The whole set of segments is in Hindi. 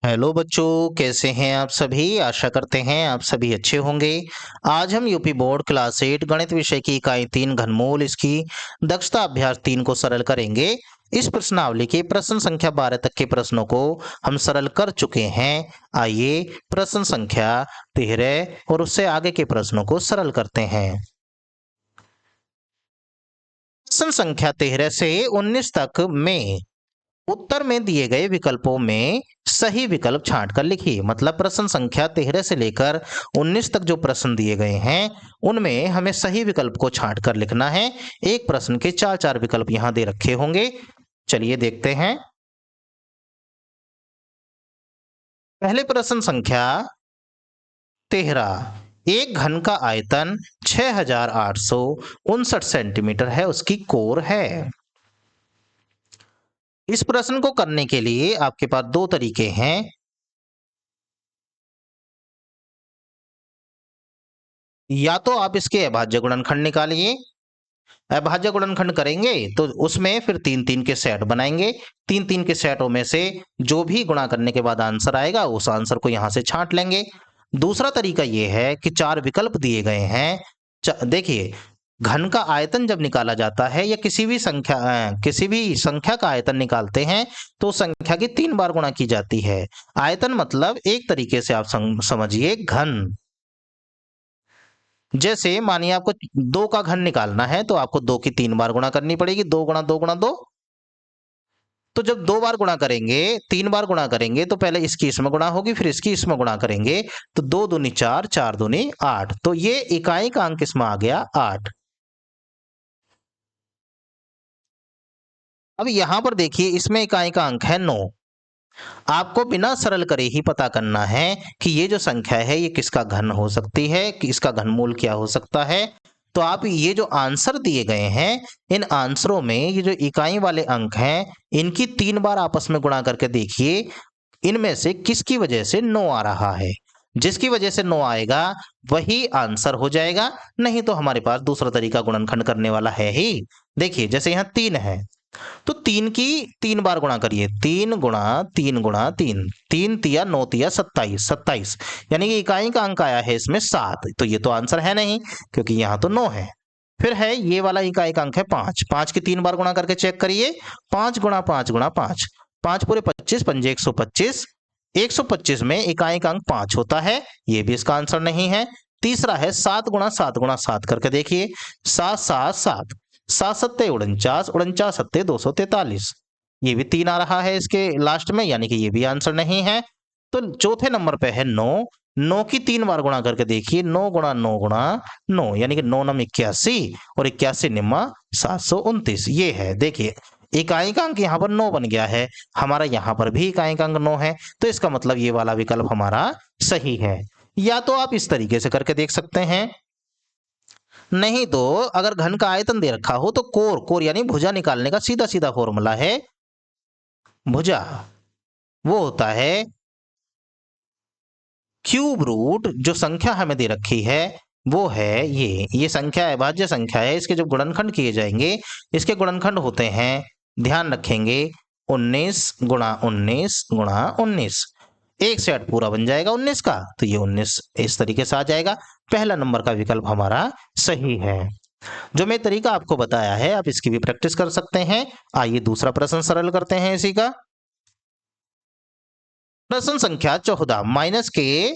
हेलो बच्चों, कैसे हैं आप सभी। आशा करते हैं आप सभी अच्छे होंगे। आज हम यूपी बोर्ड क्लास 8 गणित विषय की इकाई 3 घनमूल इसकी दक्षता अभ्यास 3 को सरल करेंगे। इस प्रश्नावली के प्रश्न संख्या 12 तक के प्रश्नों को हम सरल कर चुके हैं। आइए प्रश्न संख्या 13 और उससे आगे के प्रश्नों को सरल करते हैं। प्रश्न संख्या 13 से 19 तक में उत्तर में दिए गए विकल्पों में सही विकल्प छांट कर लिखिए। मतलब प्रश्न संख्या 13 से लेकर 19 तक जो प्रश्न दिए गए हैं उनमें हमें सही विकल्प को छांट कर लिखना है। एक प्रश्न के 4-4 विकल्प यहां दे रखे होंगे। चलिए देखते हैं। पहले प्रश्न संख्या 13। एक घन का आयतन 6859 सेंटीमीटर है, उसकी कोर है। इस प्रश्न को करने के लिए आपके पास दो तरीके हैं। या तो आप इसके अभाज्य गुणनखंड निकालिए। अभाज्य गुणनखंड करेंगे तो उसमें फिर 3-3 के सेट बनाएंगे। 3-3 के सेटों में से जो भी गुणा करने के बाद आंसर आएगा उस आंसर को यहां से छांट लेंगे। दूसरा तरीका यह है कि 4 विकल्प दिए गए हैं। देखिए, घन का आयतन जब निकाला जाता है या किसी भी संख्या का आयतन निकालते हैं तो संख्या की 3 बार गुणा की जाती है। आयतन मतलब एक तरीके से आप समझिए घन। जैसे मानिए आपको 2 का घन निकालना है तो आपको 2 की 3 बार गुणा करनी पड़ेगी। 2 गुणा 2 गुणा 2। तो जब 2 बार गुणा करेंगे, 3 बार गुणा करेंगे तो पहले इसकी इसमें गुणा होगी, फिर इसकी इसमें गुणा करेंगे तो 2 दूनी 4, 4 दूनी 8। तो ये इकाई का अंक इसमें आ गया 8। अब यहां पर देखिए, इसमें इकाई का अंक है 9। आपको बिना सरल करे ही पता करना है कि ये जो संख्या है ये किसका घन हो सकती है, कि इसका घनमूल क्या हो सकता है। तो आप ये जो आंसर दिए गए हैं, इन आंसरों में ये जो इकाई वाले अंक हैं इनकी 3 बार आपस में गुणा करके देखिए इनमें से किसकी वजह से 9 आ रहा है। जिसकी वजह से 9 आएगा वही आंसर हो जाएगा, नहीं तो हमारे पास दूसरा तरीका गुणनखंड करने वाला है ही। देखिए, जैसे यहाँ 3 है तो 3 की 3 बार गुणा करिए। 3 गुणा 3 गुणा 3, 3 तिया 9 तिया 27, 27 यानी कि इकाई का अंक आया है इसमें 7। तो ये तो आंसर है नहीं क्योंकि यहाँ तो 9 है। फिर है ये वाला इकाई का अंक है 5। 5 की 3 बार गुणा करके चेक करिए। 5 गुणा 5 गुणा 5, 5 पूरे 25, पंजे 125। 125 में इकाई का अंक 5 होता है, ये भी इसका आंसर नहीं है। तीसरा है 7 गुणा 7 गुणा 7 करके देखिए। 7 7 7, 7 सत्ते 49, 49 सत्ते 243। ये भी 3 आ रहा है इसके लास्ट में, यानी कि ये भी आंसर नहीं है। तो चौथे नंबर पे है 9। 9 की 3 बार गुणा करके देखिए। 9 गुणा 9 गुणा 9 यानी कि 9 नम 81 और 81 निम्मा 729। ये है, देखिए इकाई का अंक यहाँ पर 9 बन गया है। हमारा यहाँ पर भी इकाई का अंक 9 है, तो इसका मतलब ये वाला विकल्प हमारा सही है। या तो आप इस तरीके से करके देख सकते हैं, नहीं तो अगर घन का आयतन दे रखा हो तो कोर, कोर यानी भुजा निकालने का सीधा सीधा फॉर्मूला है। भुजा वो होता है क्यूब रूट, जो संख्या हमें दे रखी है वो है ये संख्या अभाज्य संख्या है। इसके जब गुणनखंड किए जाएंगे, इसके गुणनखंड होते हैं, ध्यान रखेंगे, 19 गुणा 19 गुणा 19। एक सेट पूरा बन जाएगा 19 का, तो ये 19 इस तरीके से आ जाएगा। पहला नंबर का विकल्प हमारा सही है। जो मैं तरीका आपको बताया है आप इसकी भी प्रैक्टिस कर सकते हैं। आइए दूसरा प्रश्न सरल करते हैं इसी का। प्रश्न संख्या 14। माइनस के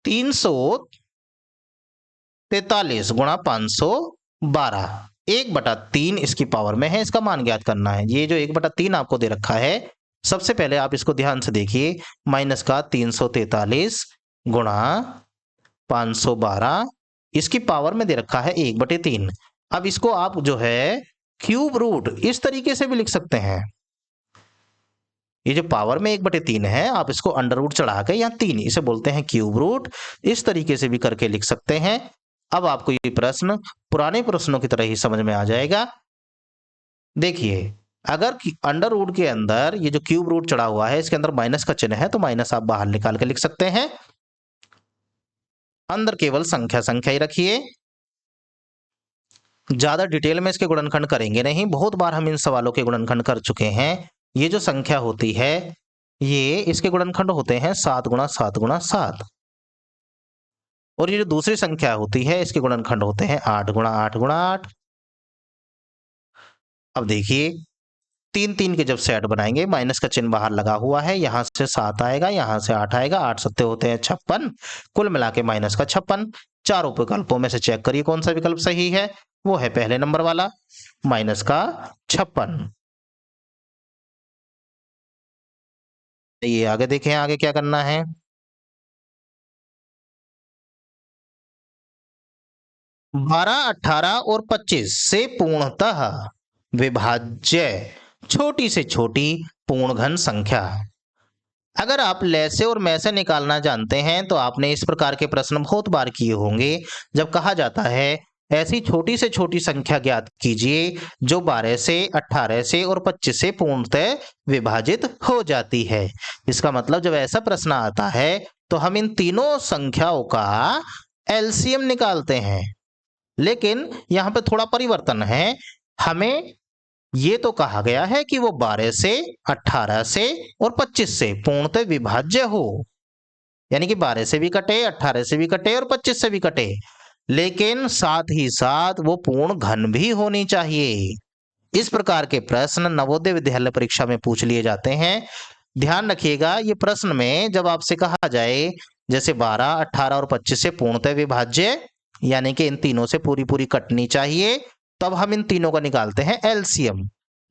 343 गुणा 512, 1/3 इसकी पावर में है, इसका मान ज्ञात करना है। ये जो 1/3 आपको दे रखा है, सबसे पहले आप इसको ध्यान से देखिए। माइनस का 343 गुणा 512, इसकी पावर में दे रखा है 1/3। अब इसको आप जो है क्यूब रूट इस तरीके से भी लिख सकते हैं। ये जो पावर में 1/3 है, आप इसको अंडर रूट चढ़ा के या 3, इसे बोलते हैं क्यूब रूट। इस तरीके से भी करके लिख सकते हैं। अब आपको ये प्रश्न पुराने प्रश्नों की तरह ही समझ में आ जाएगा। देखिए, अगर अंडर रूट के अंदर ये जो क्यूब रूट चढ़ा हुआ है इसके अंदर माइनस का चिन्ह है तो माइनस आप बाहर निकाल के लिख सकते हैं। अंदर केवल संख्या संख्या ही रखिए। ज्यादा डिटेल में इसके गुणनखंड करेंगे नहीं, बहुत बार हम इन सवालों के गुणनखंड कर चुके हैं। ये जो संख्या होती है ये इसके गुणनखंड होते हैं 7 गुणा 7 गुणा 7। और ये जो दूसरी संख्या होती है इसके गुणनखंड होते हैं 8 गुणा 8 गुणा 8। अब देखिए 3 के जब सेट बनाएंगे, माइनस का चिन्ह बाहर लगा हुआ है, यहां से 7 आएगा, यहां से 8 आएगा, 8 सत्ते होते हैं 56, कुल मिला के माइनस का 56। चारों विकल्पों में से चेक करिए कौन सा विकल्प सही है। वो है पहले नंबर वाला, माइनस का 56। ये आगे देखें, आगे क्या करना है। 12, 18 और 25 से पूर्णतः विभाज्य छोटी से छोटी पूर्ण घन संख्या। अगर आप लैसे और मैसे निकालना जानते हैं तो आपने इस प्रकार के प्रश्न बहुत बार किए होंगे। जब कहा जाता है ऐसी छोटी से छोटी संख्या ज्ञात कीजिए जो 12 से, 18 से और 25 से पूर्णतः विभाजित हो जाती है। इसका मतलब जब ऐसा प्रश्न आता है तो हम इन तीनों संख्याओं का एलसीएम निकालते हैं। लेकिन यहाँ पे थोड़ा परिवर्तन है, हमें ये तो कहा गया है कि वो 12 से, 18 से और 25 से पूर्णतः विभाज्य हो, यानी कि 12 से भी कटे, 18 से भी कटे और 25 से भी कटे, लेकिन साथ ही साथ वो पूर्ण घन भी होनी चाहिए। इस प्रकार के प्रश्न नवोदय विद्यालय परीक्षा में पूछ लिए जाते हैं। ध्यान रखिएगा, ये प्रश्न में जब आपसे कहा जाए जैसे 12, 18 और 25 से पूर्णतः विभाज्य, यानी कि इन तीनों से पूरी पूरी कटनी चाहिए, तब हम इन तीनों का निकालते हैं एलसीएम।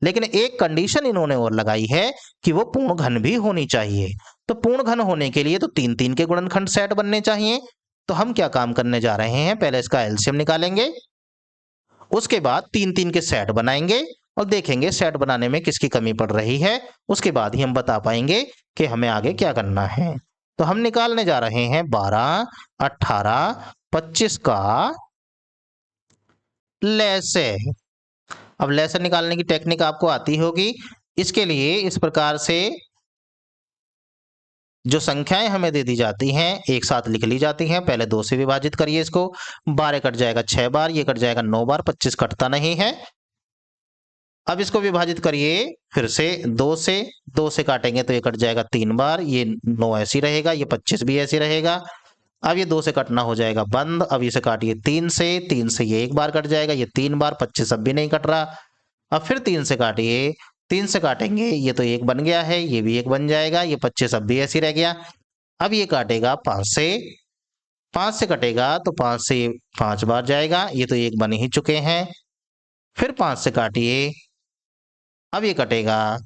लेकिन एक कंडीशन इन्होंने और लगाई है कि वो पूर्ण घन भी होनी चाहिए। तो पूर्ण घन होने के लिए तो 3 के गुणनखंड सेट बनने चाहिए। तो हम क्या काम करने जा रहे हैं, पहले इसका एलसीएम निकालेंगे, उसके बाद 3 के सेट बनाएंगे और देखेंगे सेट बनाने में किसकी कमी पड़ रही है। उसके बाद ही हम बता पाएंगे कि हमें आगे क्या करना है। तो हम निकालने जा रहे हैं 12, 18, 25 का लैसे। अब लैसे निकालने की टेक्निक आपको आती होगी। इसके लिए इस प्रकार से जो संख्याएं हमें दे दी जाती हैं एक साथ लिख ली जाती हैं। पहले 2 से विभाजित करिए इसको, 12 कट जाएगा 6 बार, ये कट जाएगा 9 बार, 25 कटता नहीं है। अब इसको विभाजित करिए फिर से 2 से, 2 से काटेंगे तो ये कट जाएगा 3 बार, ये 9 ऐसी रहेगा, ये 25 भी ऐसी रहेगा। अब ये 2 से कटना हो जाएगा बंद। अब इसे काटिए 3 से, 3 से ये 1 बार कट जाएगा, ये 3 बार, 25 अब भी नहीं कट रहा। अब फिर 3 से काटिए, 3 से काटेंगे ये तो 1 बन गया है, ये भी 1 बन जाएगा, ये 25 अब भी ऐसी रह गया। अब ये काटेगा 5 से, 5 से कटेगा तो 5 से 5 बार जाएगा, ये तो 1 बन ही चुके हैं। फिर 5 से काटिए, अब ये कटेगा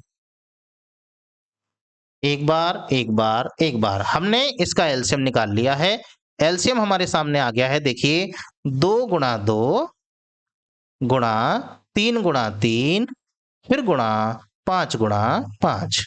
1 बार, 1 बार, 1 बार। हमने इसका एलसीएम निकाल लिया है। एलसीएम हमारे सामने आ गया है, देखिए 2 गुणा 2 गुणा 3 गुणा 3 फिर गुणा 5 गुणा 5।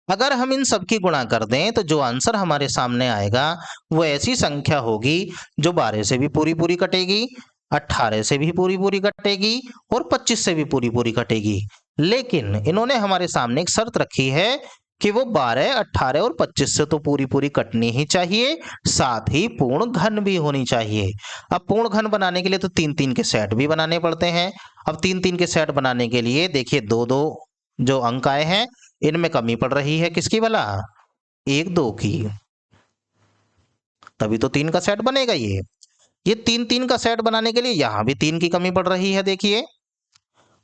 अगर हम इन सब की गुणा कर दें तो जो आंसर हमारे सामने आएगा वो ऐसी संख्या होगी जो 12 से भी पूरी पूरी कटेगी, 18 से भी पूरी पूरी कटेगी और 25 से भी पूरी पूरी कटेगी। लेकिन इन्होंने हमारे सामने एक शर्त रखी है कि वो 12, 18 और 25 से तो पूरी पूरी कटनी ही चाहिए, साथ ही पूर्ण घन भी होनी चाहिए। अब पूर्ण घन बनाने के लिए तो 3 के सेट भी बनाने पड़ते हैं। अब 3 के सेट बनाने के लिए देखिए 2 जो अंक आए हैं इनमें कमी पड़ रही है, किसकी भला, 1, 2 की, तभी तो 3 का सेट बनेगा। ये 3 का सेट बनाने के लिए यहां भी 3 की कमी पड़ रही है देखिए,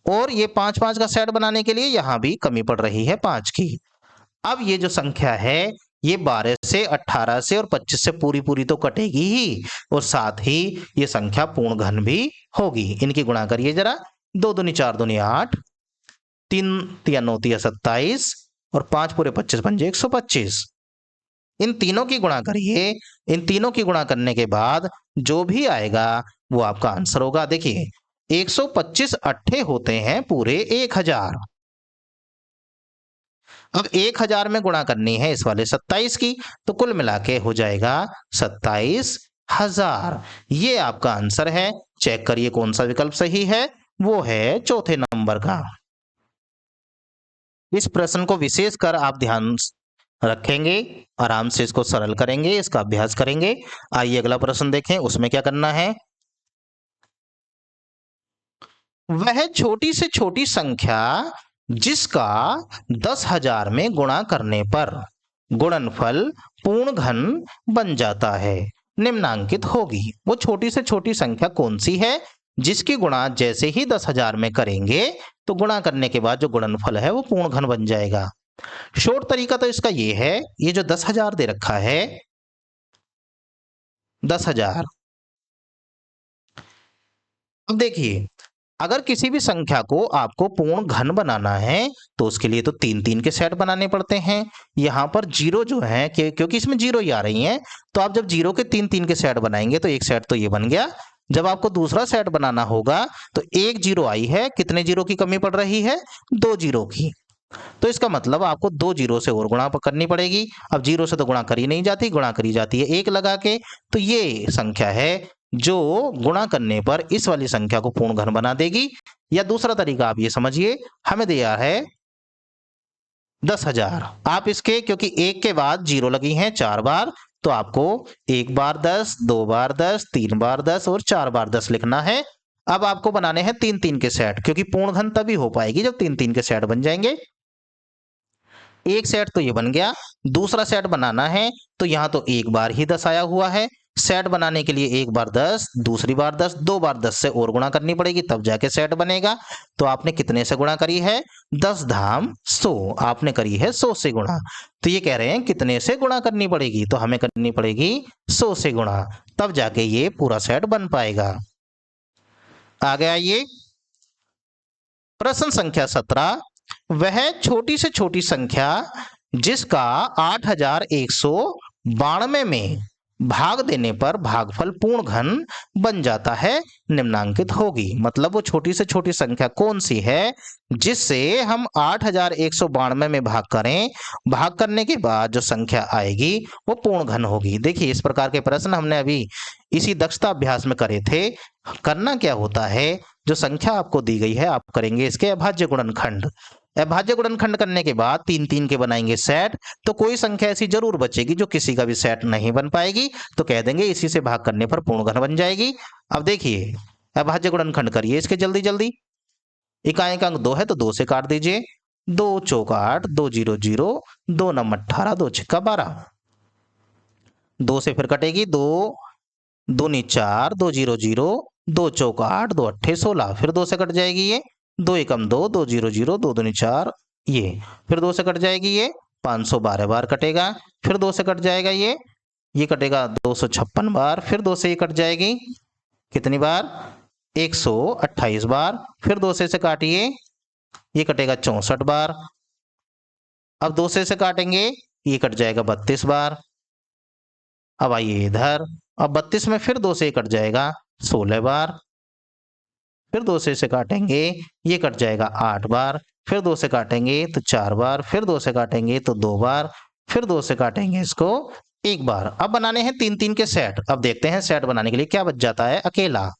और ये 5 का सेट बनाने के लिए यहां भी कमी पड़ रही है 5 की। अब ये जो संख्या है ये 12 से, 18 से और 25 से पूरी पूरी तो कटेगी ही, और साथ ही ये संख्या पूर्ण घन भी होगी। इनकी गुणा करिए जरा, 2 दूनी 4 दूनी 8, 3 तिया 9 तिया 27 और 5 पूरे 25 बन जाए 125। इन तीनों की गुणा करिए, इन तीनों की गुणा करने के बाद जो भी आएगा वो आपका आंसर होगा। देखिए 125 अट्ठे होते हैं पूरे 1000। अब 1000 में गुणा करनी है इस वाले 27 की, तो कुल मिला के हो जाएगा 27,000। ये आपका आंसर है। चेक करिए कौन सा विकल्प सही है, वो है चौथे नंबर का। इस प्रश्न को विशेष कर आप ध्यान रखेंगे, आराम से इसको सरल करेंगे, इसका अभ्यास करेंगे। आइए अगला प्रश्न देखें, उसमें क्या करना है। वह छोटी से छोटी संख्या जिसका 10,000 में गुणा करने पर गुणनफल पूर्ण घन बन जाता है, निम्नांकित होगी। वो छोटी से छोटी संख्या कौन सी है जिसकी गुणा जैसे ही 10,000 में करेंगे तो गुणा करने के बाद जो गुणनफल है वो पूर्ण घन बन जाएगा। शॉर्ट तरीका तो इसका ये है, ये जो 10,000 दे रखा है 10,000, अब देखिए अगर किसी भी संख्या को आपको पूर्ण घन बनाना है तो उसके लिए तो 3-3 के सेट बनाने पड़ते हैं। यहां पर जीरो जो है क्योंकि इसमें जीरो ही आ रही हैं, तो आप जब जीरो के 3-3 के सेट बनाएंगे तो एक सेट तो ये बन गया। जब आपको दूसरा सेट बनाना होगा तो एक जीरो आई है, कितने जीरो की कमी पड़ रही है? 2 जीरो की। तो इसका मतलब आपको 2 जीरो से और गुणा करनी पड़ेगी। अब जीरो से तो गुणा करी नहीं जाती, गुणा करी जाती है 1 लगा के। तो ये संख्या है जो गुणा करने पर इस वाली संख्या को पूर्ण घन बना देगी। या दूसरा तरीका आप ये समझिए, हमें दिया है 10,000, आप इसके क्योंकि एक के बाद जीरो लगी हैं 4 बार, तो आपको 1 बार 10, 2 बार 10, 3 बार 10 और 4 बार 10 लिखना है। अब आपको बनाने हैं 3-3 के सेट, क्योंकि पूर्ण घन तभी हो पाएगी जब 3-3 के सेट बन जाएंगे। एक सेट तो ये बन गया, दूसरा सेट बनाना है तो यहां तो एक बार ही 10 आया हुआ है। सेट बनाने के लिए एक बार 10, दूसरी बार 10, 2 बार 10 से और गुणा करनी पड़ेगी तब जाके सेट बनेगा। तो आपने कितने से गुणा करी है? 10 धाम 100, आपने करी है 100 से गुणा। तो ये कह रहे हैं कितने से गुणा करनी पड़ेगी, तो हमें करनी पड़ेगी 100 से गुणा, तब जाके ये पूरा सेट बन पाएगा। आगे आइए, प्रश्न संख्या 17, वह छोटी से छोटी संख्या जिसका 8,192 में भाग देने पर भागफल पूर्ण घन बन जाता है, निम्नांकित होगी। मतलब वो छोटी से छोटी संख्या कौन सी है जिससे हम 8,192 में भाग करें, भाग करने के बाद जो संख्या आएगी वो पूर्ण घन होगी। देखिए इस प्रकार के प्रश्न हमने अभी इसी दक्षता अभ्यास में करे थे। करना क्या होता है, जो संख्या आपको दी गई है आप करेंगे इसके अभाज्य गुणनखंड। अभाज्य गुणनखंड करने के बाद 3-3 के बनाएंगे सेट, तो कोई संख्या ऐसी जरूर बचेगी जो किसी का भी सेट नहीं बन पाएगी, तो कह देंगे इसी से भाग करने पर पूर्ण घन बन जाएगी। अब देखिए अभाज्य गुणनखंड करिए इसके जल्दी जल्दी। इकाई का अंक 2 है तो 2 से काट दीजिए, 2 चौका 8, 2 0 0, 2 9 18, 2 छक्का 12। 2 से फिर कटेगी, 2 दूनी 4, 2 0 0, 2 चौका 8, 2 अट्ठे 16, फिर 2 से कट जाएगी ये, 2 एकम 2, 2 0 0, 2 दूनी 4, ये फिर 2 से कट जाएगी ये, 512 बार कटेगा। फिर 2 से कट जाएगा ये कटेगा 256 बार। फिर 2 से ये कट जाएगी कितनी बार? 128 बार। फिर 2 से काटिए, ये कटेगा 64 बार। अब 2 से काटेंगे, ये कट जाएगा 32 बार। अब आइए इधर, अब 32 में फिर 2 से कट जाएगा 16 बार। फिर 2 से काटेंगे, ये कट जाएगा 8 बार। फिर 2 से काटेंगे तो 4 बार। फिर 2 से काटेंगे तो 2 बार। फिर 2 से काटेंगे इसको 1 बार। अब बनाने हैं 3-3 के सेट। अब देखते हैं सेट बनाने के लिए क्या बच जाता है। अकेला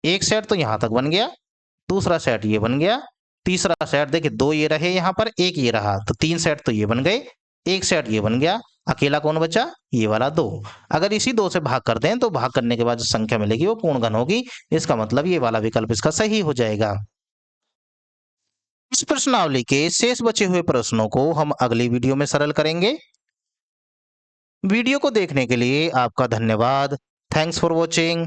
एक सेट तो यहां तक बन गया, दूसरा सेट ये बन गया, तीसरा सेट देखिए 2 ये रहे यहां पर, 1 ये रहा, तो 3 सेट तो ये बन गए, एक सेट ये बन गया। अकेला कौन बचा? ये वाला 2। अगर इसी 2 से भाग कर दें तो भाग करने के बाद जो संख्या मिलेगी वो पूर्ण घन होगी। इसका मतलब ये वाला विकल्प इसका सही हो जाएगा। इस प्रश्नावली के शेष बचे हुए प्रश्नों को हम अगली वीडियो में सरल करेंगे। वीडियो को देखने के लिए आपका धन्यवाद। Thanks for watching.